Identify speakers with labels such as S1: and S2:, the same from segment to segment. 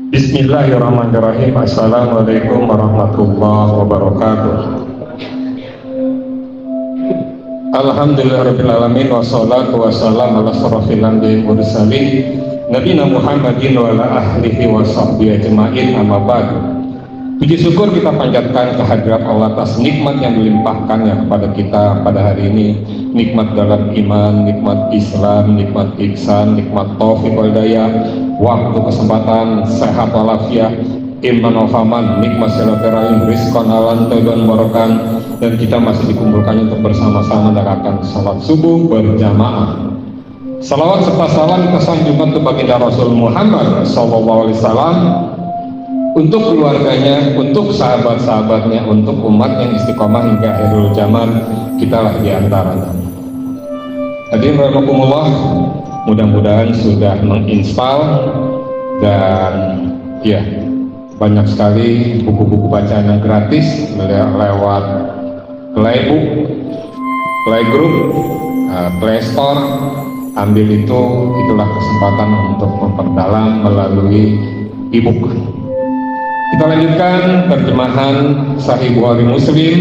S1: Bismillahirrahmanirrahim. Assalamualaikum warahmatullahi wabarakatuh. Alhamdulillahirabbil alamin wassalatu wassalamu ala asyrofil anbiya'i wal mursalin nabiyina Muhammadin wa ala ahlihi wa sahbihi ajmain, amma ba'd. Puji syukur kita panjatkan kehadirat Allah atas nikmat yang dilimpahkannya kepada kita pada hari ini. Nikmat dalam iman, nikmat Islam, nikmat ihsan, nikmat taufik wal hidayah, waktu, kesempatan, sehat walafiat, iman wal faman, nikmat silaturahim, rizqan halan, tauban barokan, dan kita masih dikumpulkannya untuk bersama-sama melakukan salat subuh berjamaah. Salawat serta salam kita sanjungkan untuk baginda Rasul Muhammad SAW, untuk keluarganya, untuk sahabat-sahabatnya, untuk umat yang istiqomah hingga akhirul zaman. Kitalah di antaranya. Hadirin rahimakumullah, mudah-mudahan sudah menginstal dan ya, banyak sekali buku-buku bacaan yang gratis lewat Playbook, Playgroup, Play Store. Ambil itulah kesempatan untuk memperdalam melalui e-book. Kita lanjutkan terjemahan Sahih Bukhari Muslim,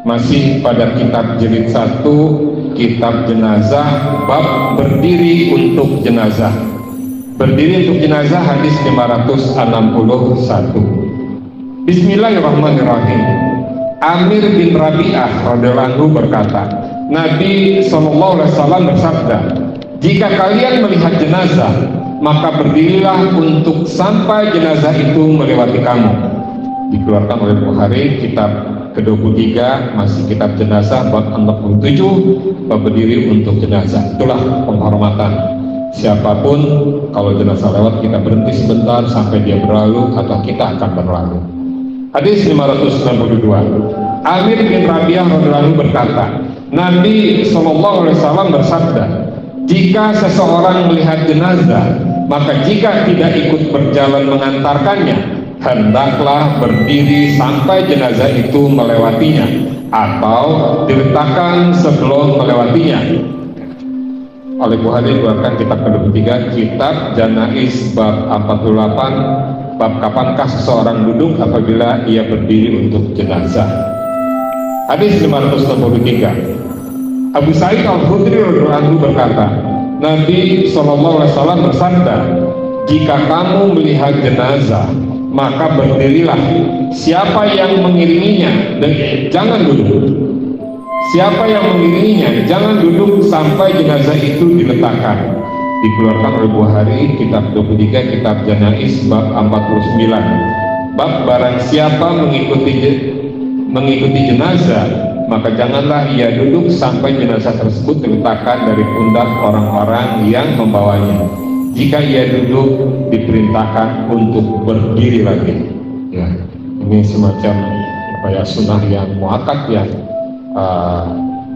S1: masih pada kitab jilid 1, kitab jenazah, bab berdiri untuk jenazah. Berdiri untuk jenazah, hadis 561. Bismillahirrahmanirrahim. Amir bin Rabi'ah radhiyallahu anhu berkata, Nabi SAW bersabda, jika kalian melihat jenazah, maka berdirilah untuk sampai jenazah itu melewati kamu. Dikeluarkan oleh Bukhari, kitab ke-23, masih kitab jenazah, bab 67, bab berdiri untuk jenazah. Itulah penghormatan. Siapapun, kalau jenazah lewat, kita berhenti sebentar sampai dia berlalu atau kita akan berlalu. Hadis 562. Amir bin Rabi'ah radhiyallahu anhu berkata, Nabi SAW bersabda, jika seseorang melihat jenazah, maka jika tidak ikut berjalan mengantarkannya, hendaklah berdiri sampai jenazah itu melewatinya atau diletakkan sebelum melewatinya. Oleh Bukhari dikeluarkan kitab ke-23, kitab Janaiz, bab 48, bab kapankah seseorang duduk apabila ia berdiri untuk jenazah. Hadis 563. Abu Sa'id Al-Khudri radhiyallahu anhu berkata, Nabi SAW bersabda, jika kamu melihat jenazah, maka berdirilah. Siapa yang mengiringinya, dan jangan duduk. Siapa yang mengiringinya, jangan duduk sampai jenazah itu diletakkan. Dikeluarkan oleh Bukhari, kitab 23, kitab Janaiz, bab 49. Bab barang siapa mengikuti jenazah, maka janganlah ia duduk sampai jenazah tersebut diletakkan dari pundak orang-orang yang membawanya. Jika ia duduk, diperintahkan untuk berdiri lagi. Ya, ini semacam sunnah yang muakkad yang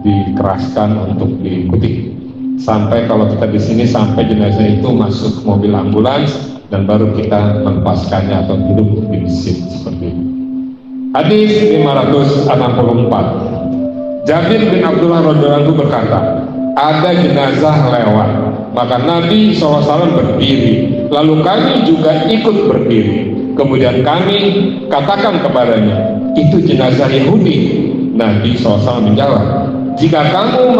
S1: dikeraskan untuk diikuti. Sampai kalau kita di sini sampai jenazah itu masuk mobil ambulans dan baru kita melepaskannya atau duduk di masjid seperti ini. Hadis 564. Jabir bin Abdullah radhiyallahu anhu berkata, ada jenazah lewat, maka Nabi SAW berdiri, lalu kami juga ikut berdiri. Kemudian kami katakan kepadanya, itu jenazah Yahudi. Nabi SAW menjawab, jika kamu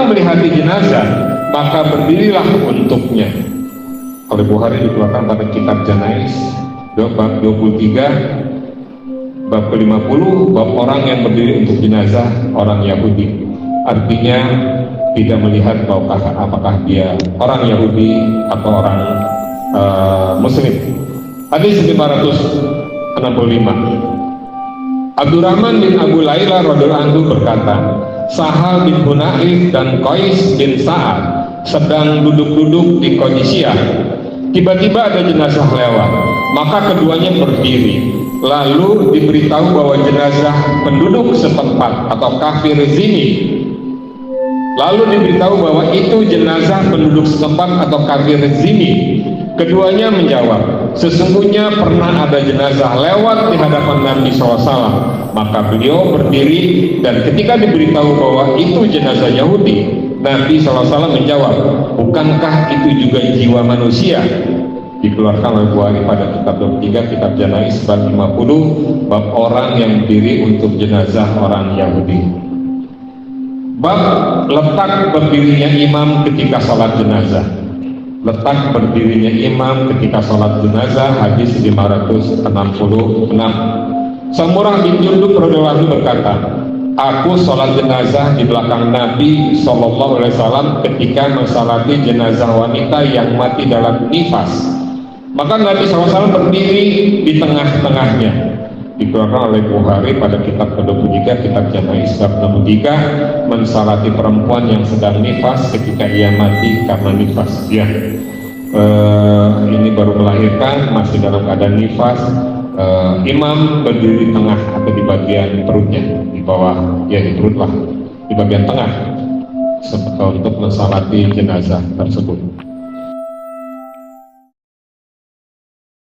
S1: melihati jenazah, maka berdirilah untuknya. Oleh Bukhari dikeluarkan pada kitab Janaiz, bab 23, bab ke-50, bab orang yang berdiri untuk jenazah orang Yahudi. Artinya tidak melihat apakah dia orang Yahudi atau orang Muslim. Hadis 565. Abdurrahman bin Abu Layla radhiyallahu anhu berkata, Sahal bin Hunayf dan Qais bin Sa'ad sedang duduk-duduk di Qadisiyah. Tiba-tiba ada jenazah lewat, maka keduanya berdiri. Lalu diberitahu bahwa jenazah penduduk setempat atau kafir zimmi. Lalu diberitahu bahwa itu jenazah penduduk setempat atau kafir zimmi. Keduanya menjawab, sesungguhnya pernah ada jenazah lewat di hadapan Nabi SAW. Maka beliau berdiri, dan ketika diberitahu bahwa itu jenazah Yahudi, Nabi SAW menjawab, bukankah itu juga jiwa manusia? dikeluarkan oleh Bukhari pada kitab 23, kitab Janaiz bab 50, bab orang yang berdiri untuk jenazah orang Yahudi. Bab letak berdirinya imam ketika sholat jenazah. Letak berdirinya imam ketika sholat jenazah, hadis 566. Samurah bin Jundub radhiyallahu anhu berkata, aku sholat jenazah di belakang Nabi SAW ketika mensalati jenazah wanita yang mati dalam nifas. Maka Nabi SAW berdiri di tengah-tengahnya. Dikeluarkan oleh Bukhari pada kitab ke-23, kitab Janaiz bab 63, mensalati perempuan yang sedang nifas ketika ia mati karena nifas. Ya, ini baru melahirkan, masih dalam keadaan nifas. Imam berdiri di tengah atau di bagian perutnya, di bawah, ya di perut lah, di bagian tengah, untuk mensalati jenazah tersebut.